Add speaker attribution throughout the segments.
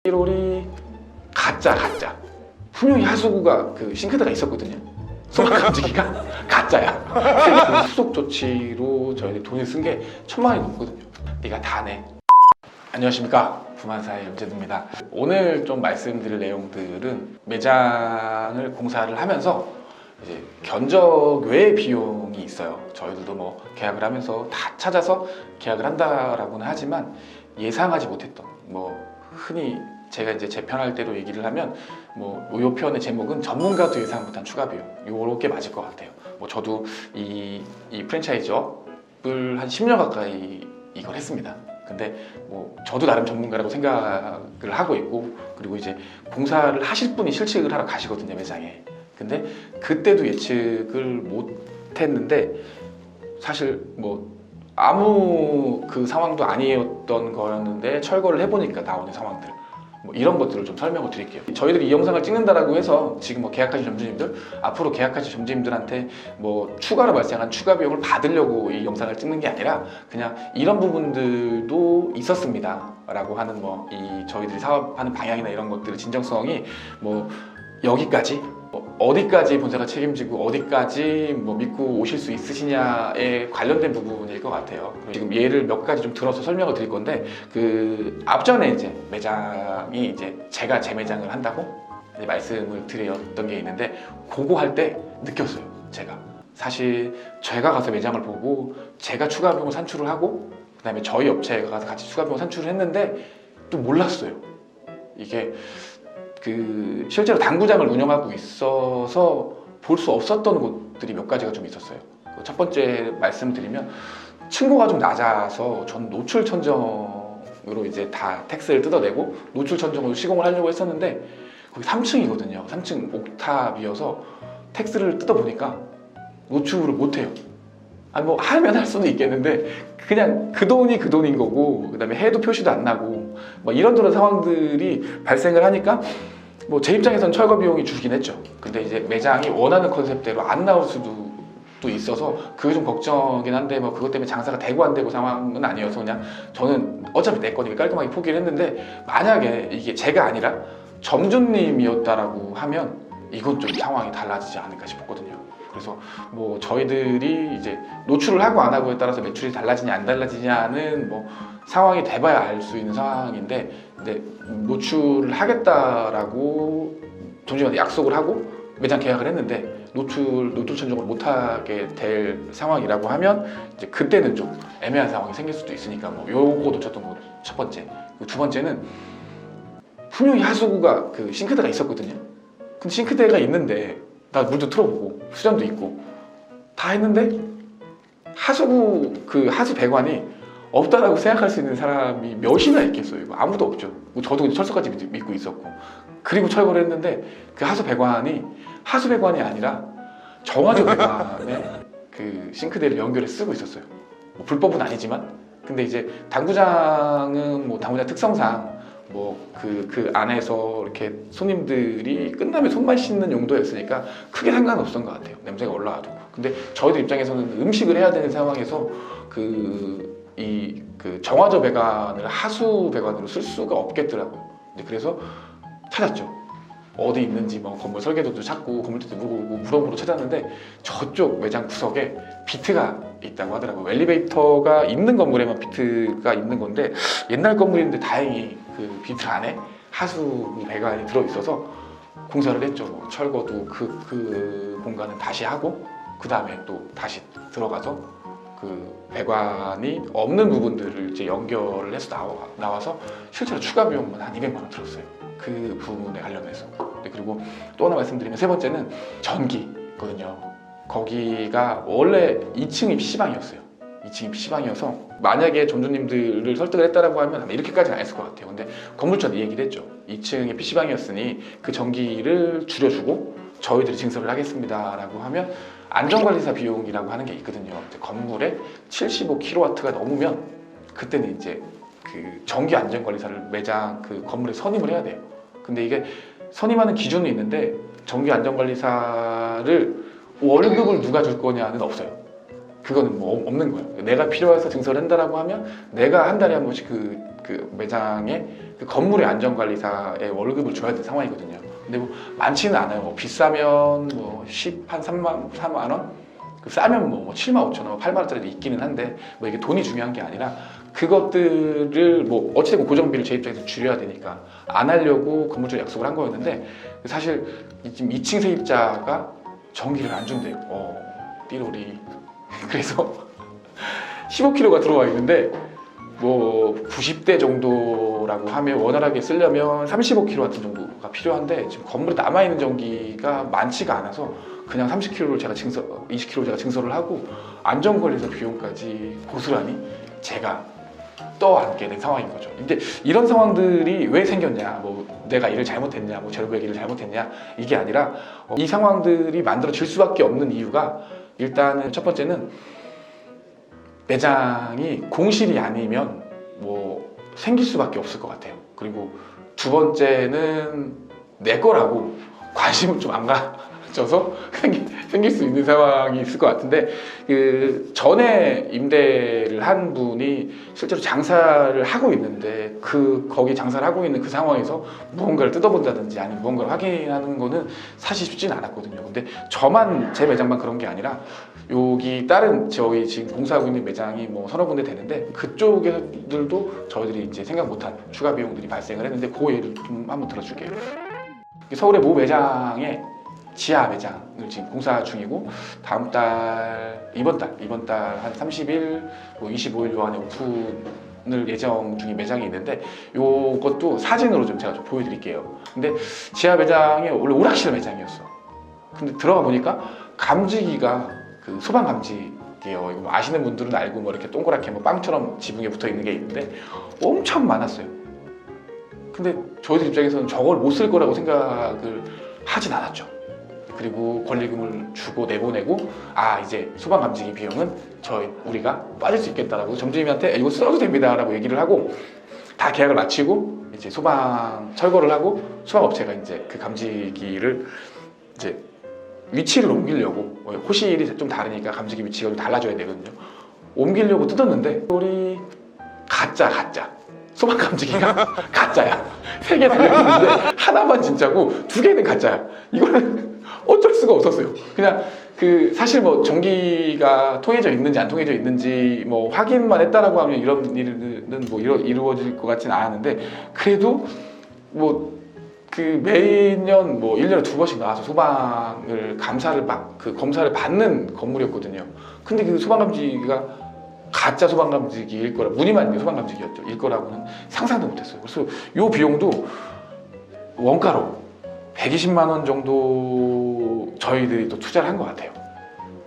Speaker 1: 롤이 가짜. 분명히 하수구가 그 싱크대가 있었거든요. 소각감지기가 가짜야. 후속 조치로 저희들이 돈을 쓴 게 1,000만 원이 넘거든요. 네가 다 내. 안녕하십니까, 부만사의 염재두입니다. 오늘 좀 말씀드릴 내용들은 매장을 공사를 하면서 이제 견적 외의 비용이 있어요. 저희들도 뭐 계약을 하면서 다 찾아서 계약을 한다라고는 하지만 예상하지 못했던, 뭐 흔히 제가 이제 재편할 때로 얘기를 하면 요 편의 제목은 전문가도 예상 못한 추가 비용, 요렇게 맞을 것 같아요. 저도 이 프랜차이즈업을 한 10년 가까이 이걸 했습니다. 근데 저도 나름 전문가라고 생각을 하고 있고, 그리고 이제 공사를 하실 분이 실측을 하러 가시거든요, 매장에. 근데 그때도 예측을 못 했는데, 사실 아무 그 상황도 아니었던 거였는데 철거를 해보니까 나오는 상황들, 이런 것들을 좀 설명을 드릴게요. 저희들이 이 영상을 찍는다라고 해서 지금 계약하신 점주님들, 앞으로 계약하신 점주님들한테 추가로 발생한 추가 비용을 받으려고 이 영상을 찍는 게 아니라, 그냥 이런 부분들도 있었습니다 라고 하는 이 저희들이 사업하는 방향이나 이런 것들의 진정성이 여기까지, 어디까지 본사가 책임지고 어디까지 믿고 오실 수 있으시냐에 관련된 부분일 것 같아요. 지금 예를 몇 가지 좀 들어서 설명을 드릴 건데, 그 앞전에 이제 매장이 이제 제가 제 매장을 한다고 이제 말씀을 드렸던 게 있는데, 그거 할 때 느꼈어요. 제가 사실 제가 가서 매장을 보고 제가 추가 비용을 산출을 하고, 그 다음에 저희 업체가 가서 같이 추가 비용을 산출을 했는데 또 몰랐어요. 이게 실제로 당구장을 운영하고 있어서 볼 수 없었던 곳들이 몇 가지가 좀 있었어요. 첫 번째 말씀드리면, 층고가 좀 낮아서 전 노출 천정으로 이제 다 텍스를 뜯어내고 노출 천정으로 시공을 하려고 했었는데, 거기 3층이거든요. 3층 옥탑이어서 텍스를 뜯어보니까 노출을 못해요. 하면 할 수는 있겠는데 그냥 그 돈이 그 돈인 거고, 그 다음에 해도 표시도 안 나고 이런저런 상황들이 발생을 하니까 제 입장에서는 철거 비용이 주긴 했죠. 근데 이제 매장이 원하는 컨셉대로 안 나올 수도 또 있어서 그게 좀 걱정이긴 한데, 그것 때문에 장사가 되고 안 되고 상황은 아니어서 그냥 저는 어차피 내 거니까 깔끔하게 포기를 했는데, 만약에 이게 제가 아니라 점주님이었다라고 하면 이건 좀 상황이 달라지지 않을까 싶었거든요. 그래서 저희들이 이제 노출을 하고 안 하고에 따라서 매출이 달라지냐 안 달라지냐는 상황이 돼봐야 알 수 있는 상황인데, 근데 노출을 하겠다라고 점주님한테 약속을 하고 매장 계약을 했는데 노출 천정을 못하게 될 상황이라고 하면 이제 그때는 좀 애매한 상황이 생길 수도 있으니까 요거 놓쳤던 거 첫 번째. 두 번째는, 분명히 하수구가 그 싱크대가 있었거든요. 근데 싱크대가 있는데 나 물도 틀어보고 수전도 있고 다 했는데 하수구 하수 배관이 없다라고 생각할 수 있는 사람이 몇이나 있겠어요. 아무도 없죠. 저도 철석까지 믿고 있었고, 그리고 철거를 했는데 그 하수 배관이 아니라 정화조 배관에 그 싱크대를 연결해 쓰고 있었어요. 불법은 아니지만. 근데 이제 당구장은 당구장 특성상 그 안에서 이렇게 손님들이 끝나면 손만 씻는 용도였으니까 크게 상관없었던 것 같아요. 냄새가 올라와도. 근데 저희들 입장에서는 음식을 해야 되는 상황에서 정화조 배관을 하수 배관으로 쓸 수가 없겠더라고요. 그래서 찾았죠. 어디 있는지 건물 설계도도 찾고 건물주도 물어보러 찾았는데, 저쪽 매장 구석에 비트가 있다고 하더라고요. 엘리베이터가 있는 건물에만 비트가 있는 건데, 옛날 건물인데 다행히 그 비트 안에 하수 배관이 들어있어서 공사를 했죠. 철거도 그 공간은 다시 하고, 그 다음에 또 다시 들어가서 그 배관이 없는 부분들을 이제 연결을 해서 나와서 실제로 추가 비용만 한 200만 원 들었어요. 그 부분에 관련해서. 그리고 또 하나 말씀드리면, 세 번째는 전기거든요. 거기가 원래 2층이 PC방이었어요. 2층이 PC방이어서 만약에 점주님들을 설득을 했다라고 하면 아마 이렇게까지는 안 했을 것 같아요. 근데 건물주한테 얘기를 했죠. 2층에 PC방이었으니 그 전기를 줄여주고 저희들이 증설을 하겠습니다 라고 하면 안전관리사 비용이라고 하는 게 있거든요. 건물에 75kW가 넘으면 그때는 이제 그 전기 안전관리사를 매장 그 건물에 선임을 해야 돼요. 근데 이게 선임하는 기준이 있는데, 전기 안전관리사를 월급을 누가 줄 거냐는 없어요. 그거는 뭐 없는 거예요. 내가 필요해서 증설을 한다라고 하면 내가 한 달에 한 번씩 그 매장에 그 건물의 안전관리사의 월급을 줘야 되는 상황이거든요. 근데 뭐 많지는 않아요. 뭐 비싸면 뭐 3만 원? 그 싸면 뭐 7만 5천 원, 8만 원짜리도 있기는 한데 뭐 이게 돈이 중요한 게 아니라 그것들을 뭐 어찌됐건 고정비를 제 입장에서 줄여야 되니까 안 하려고 건물주에 약속을 한 거였는데 사실 지금 2층 세입자가 전기를 안 준대요. 띠로리. 그래서 15kg가 들어와 있는데 뭐 90대 정도라고 하면 원활하게 쓰려면 35kW 정도가 필요한데 지금 건물에 남아있는 전기가 많지가 않아서 그냥 30kg를 제가 20kg 제가 증설을 하고 안전관리사 비용까지 고스란히 제가 떠안게 된 상황인 거죠. 근데 이런 상황들이 왜 생겼냐, 뭐 내가 일을 잘못했냐, 뭐 재료 얘기를 잘못했냐, 이게 아니라 이 상황들이 만들어질 수밖에 없는 이유가 일단은 첫 번째는 매장이 공실이 아니면 뭐 생길 수밖에 없을 것 같아요. 그리고 두 번째는 내 거라고 관심을 좀 안 가져서 생길 수 있는 상황이 있을 것 같은데, 그 전에 임대를 한 분이 실제로 장사를 하고 있는데 거기 장사를 하고 있는 그 상황에서 무언가를 뜯어본다든지 아니면 무언가를 확인하는 거는 사실 쉽지는 않았거든요. 근데 저만, 제 매장만 그런 게 아니라 여기 다른 저희 지금 공사하고 있는 매장이 뭐 서너 군데 되는데 그쪽들도 저희들이 이제 생각 못한 추가 비용들이 발생을 했는데 그 예를 좀 한번 들어줄게요. 서울의 모 매장에 지하 매장을 지금 공사 중이고 다음 달, 이번 달 한 30일, 뭐 25일 요 안에 오픈을 예정 중인 매장이 있는데 요것도 사진으로 좀 제가 좀 보여드릴게요. 근데 지하 매장이 원래 오락실 매장이었어. 근데 들어가 보니까 감지기가 그 소방 감지기예요. 이거 뭐 아시는 분들은 알고 뭐 이렇게 동그랗게 뭐 빵처럼 지붕에 붙어 있는 게 있는데 엄청 많았어요. 근데 저희들 입장에서는 저걸 못 쓸 거라고 생각을 하진 않았죠. 그리고 권리금을 주고 내보내고 이제 소방 감지기 비용은 우리가 빠질 수 있겠다라고 점주님한테 이거 써도 됩니다라고 얘기를 하고 다 계약을 마치고 이제 소방 철거를 하고 소방업체가 이제 그 감지기를 이제 위치를 옮기려고, 호실이 좀 다르니까 감지기 위치가 좀 달라져야 되거든요. 옮기려고 뜯었는데 우리 가짜 소방 감지기가 가짜야. 3개 달려있는데 하나만 진짜고 2개는 가짜야. 이거는 어쩔 수가 없었어요. 그냥 사실 뭐 전기가 통해져 있는지 안 통해져 있는지 뭐 확인만 했다라고 하면 이런 일은 뭐 이루어질 것 같지는 않았는데, 그래도 뭐 매년 뭐 1년에 2번씩 나와서 소방을 검사를 받는 건물이었거든요. 근데 그 소방감지기가 가짜 소방감지기일 거라, 무늬만 있는 소방감지기였죠. 일 거라고는 상상도 못했어요. 그래서 이 비용도 원가로 120만 원 정도 저희들이 또 투자를 한 것 같아요.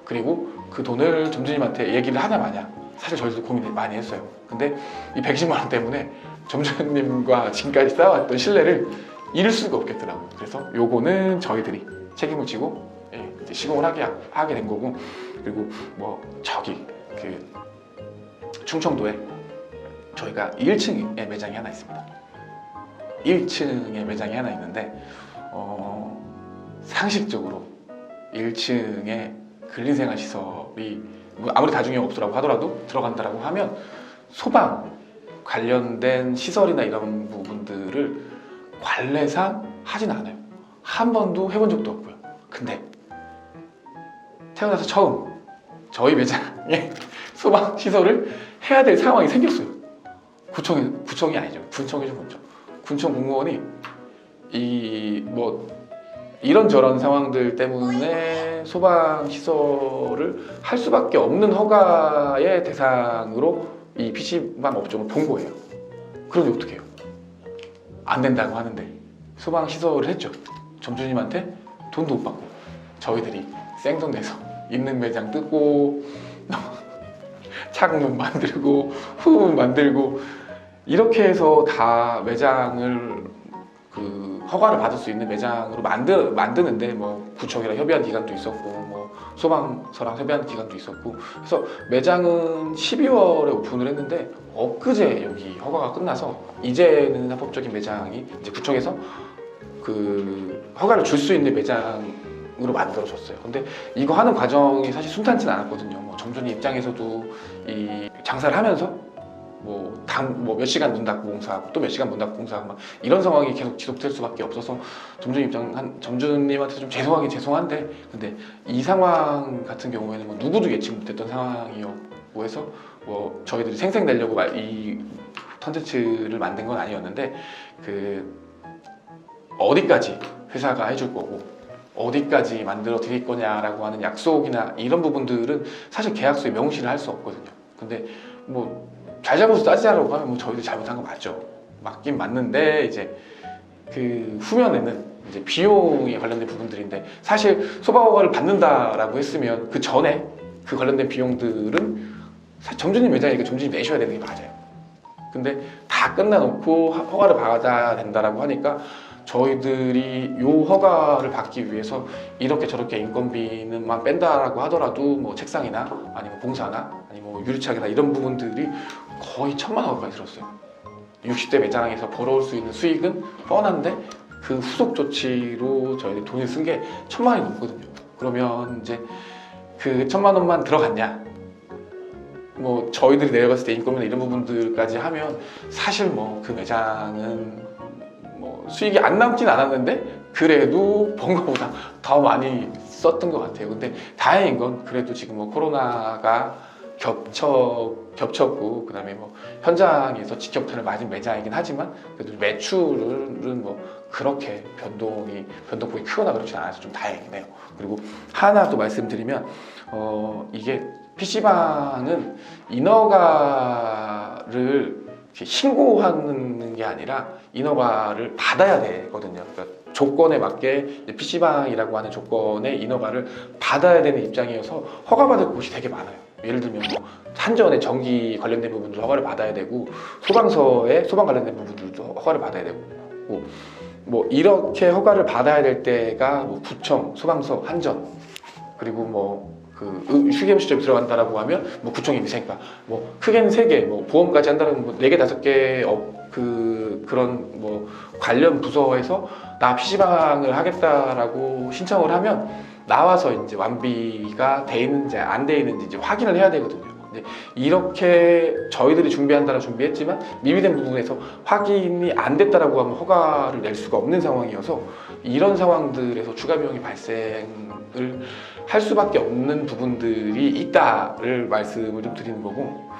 Speaker 1: 그리고 그 돈을 점주님한테 얘기를 하냐 마냐 사실 저희도 고민을 많이 했어요. 근데 이 110만 원 때문에 점주님과 지금까지 쌓아왔던 신뢰를 잃을 수가 없겠더라고요. 그래서 요거는 저희들이 책임을 지고 이제 시공을 하게 된 거고, 그리고 뭐 저기 충청도에 저희가 1층에 매장이 하나 있습니다. 1층에 매장이 하나 있는데 상식적으로 1층에 근린생활시설이 아무리 다중이용업소라고 하더라도 들어간다라고 하면 소방 관련된 시설이나 이런 부분들을 관례상 하진 않아요. 한 번도 해본 적도 없고요. 근데 태어나서 처음 저희 매장에 소방 시설을 해야 될 상황이 생겼어요. 구청이 아니죠. 군청이죠, 군청. 군청 공무원이 이런저런 상황들 때문에 소방 시설을 할 수밖에 없는 허가의 대상으로 이 PC방 업종을 본 거예요. 그런데 어떻게 해요? 안 된다고 하는데 소방 시설을 했죠. 점주님한테 돈도 못 받고 저희들이 생돈 내서 있는 매장 뜯고 창문 만들고 후문 만들고 이렇게 해서 다 매장을 허가를 받을 수 있는 매장으로 만드는데 뭐 구청이랑 협의한 기간도 있었고 뭐 소방서랑 협의한 기간도 있었고, 그래서 매장은 12월에 오픈을 했는데 엊그제 여기 허가가 끝나서 이제는 합법적인 매장이 이제 구청에서 허가를 줄 수 있는 매장을 비용으로 만들어줬어요. 근데 이거 하는 과정이 사실 순탄치는 않았거든요. 뭐 점주님 입장에서도 이 장사를 하면서 몇 시간 문 닫고 공사하고 또 몇 시간 문 닫고 공사하고 막 이런 상황이 계속 지속될 수밖에 없어서 점주님한테 좀 죄송한데, 근데 이 상황 같은 경우에는 뭐 누구도 예측 못했던 상황이었고 해서 뭐 저희들이 생생 내려고 이 컨텐츠를 만든 건 아니었는데, 그 어디까지 회사가 해줄 거고 어디까지 만들어 드릴 거냐라고 하는 약속이나 이런 부분들은 사실 계약서에 명시를 할 수 없거든요. 근데 뭐 잘잘못을 따지자라고 하면 뭐 저희도 잘못한 거 맞죠. 맞긴 맞는데 이제 그 후면에는 이제 비용에 관련된 부분들인데, 사실 소방허가를 받는다라고 했으면 그 전에 그 관련된 비용들은 사실 점주님 매장이니까 점주님 내셔야 되는 게 맞아요. 근데 다 끝나놓고 허가를 받아야 된다라고 하니까 저희들이 요 허가를 받기 위해서 이렇게 저렇게 인건비는만 뺀다라고 하더라도 뭐 책상이나 아니면 공사나 아니면 뭐 유리창이나 이런 부분들이 거의 1,000만 원 가까이 들었어요. 60대 매장에서 벌어올 수 있는 수익은 뻔한데 그 후속 조치로 저희들이 돈을 쓴 게 1,000만 원이 넘거든요. 그러면 이제 그 1,000만 원만 들어갔냐? 뭐 저희들이 내려갔을 때 인건비나 이런 부분들까지 하면 사실 뭐 그 매장은 뭐 수익이 안 남진 않았는데 그래도 번 거보다 더 많이 썼던 것 같아요. 근데 다행인 건 그래도 지금 뭐 코로나가 겹쳤고 그다음에 뭐 현장에서 직격탄을 맞은 매장이긴 하지만 그래도 매출은 뭐 그렇게 변동폭이 크거나 그렇지 않아서 좀 다행이긴 해요. 그리고 하나 또 말씀드리면 이게 PC방은 인허가를 신고하는 게 아니라 인허가를 받아야 되거든요. 그러니까 조건에 맞게 PC방이라고 하는 조건의 인허가를 받아야 되는 입장이어서 허가받을 곳이 되게 많아요. 예를 들면 뭐 한전의 전기 관련된 부분도 허가를 받아야 되고 소방서의 소방 관련된 부분들도 허가를 받아야 되고 뭐 이렇게 허가를 받아야 될 때가 뭐 구청, 소방서, 한전, 그리고 뭐 그 휴게용 시점이 들어간다라고 하면 뭐 구청이 미세니까 뭐 크게는 3개, 뭐 보험까지 한다면 뭐 4개, 5개 그런 뭐 관련 부서에서 나 PC방을 하겠다라고 신청을 하면 나와서 이제 완비가 돼 있는지 안 돼 있는지 이제 확인을 해야 되거든요. 근데 이렇게 저희들이 준비했지만 미비된 부분에서 확인이 안 됐다라고 하면 허가를 낼 수가 없는 상황이어서 이런 상황들에서 추가 비용이 발생을 할 수밖에 없는 부분들이 있다를 말씀을 좀 드리는 거고,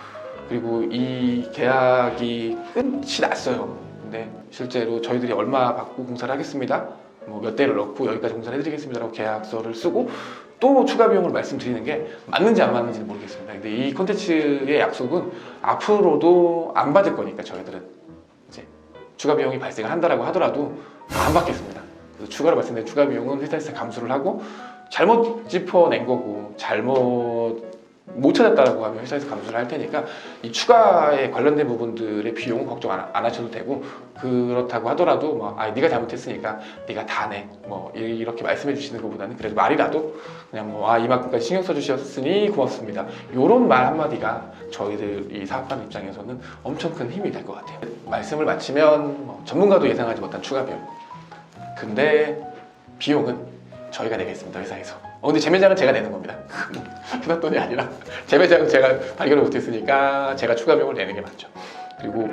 Speaker 1: 그리고 이 계약이 끝이 났어요. 근데 실제로 저희들이 얼마 받고 공사를 하겠습니다, 뭐 몇 대를 넣고 여기까지 공사를 해드리겠습니다라고 계약서를 쓰고 또 추가 비용을 말씀드리는 게 맞는지 안 맞는지는 모르겠습니다. 근데 이 콘텐츠의 약속은 앞으로도 안 받을 거니까 저희들은 이제 추가 비용이 발생을 한다라고 하더라도 안 받겠습니다. 그래서 추가로 말씀드린 추가 비용은 회사에서 감수를 하고, 잘못 짚어낸 거고 잘못 못 찾았다라고 하면 회사에서 감수를 할 테니까 이 추가에 관련된 부분들의 비용은 걱정 안 하셔도 되고, 그렇다고 하더라도 뭐 네가 잘못했으니까 네가 다 내, 뭐 이렇게 말씀해 주시는 것보다는 그래도 말이라도 그냥 뭐 이만큼까지 신경 써 주셨으니 고맙습니다, 이런 말 한마디가 저희들이 사업하는 입장에서는 엄청 큰 힘이 될 것 같아요. 말씀을 마치면 뭐 전문가도 예상하지 못한 추가 비용, 근데 비용은 저희가 내겠습니다, 회사에서. 근데 제 매장은 제가 내는 겁니다. 회사 돈이 아니라 제 매장은 제가 발견을 못했으니까 제가 추가 비용을 내는 게 맞죠. 그리고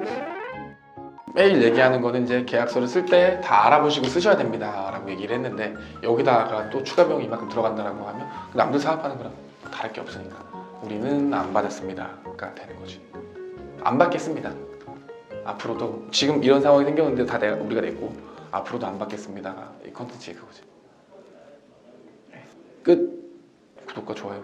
Speaker 1: 매일 얘기하는 거는 이제 계약서를 쓸 때 다 알아보시고 쓰셔야 됩니다 라고 얘기를 했는데, 여기다가 또 추가 비용이 이만큼 들어간다라고 하면 남들 사업하는 거랑 다를 게 없으니까 우리는 안 받았습니다가 되는 거지. 안 받겠습니다. 앞으로도 지금 이런 상황이 생겼는데 다 우리가 냈고 앞으로도 안 받겠습니다가 이 컨텐츠의 그거지. 끝. 구독과 좋아요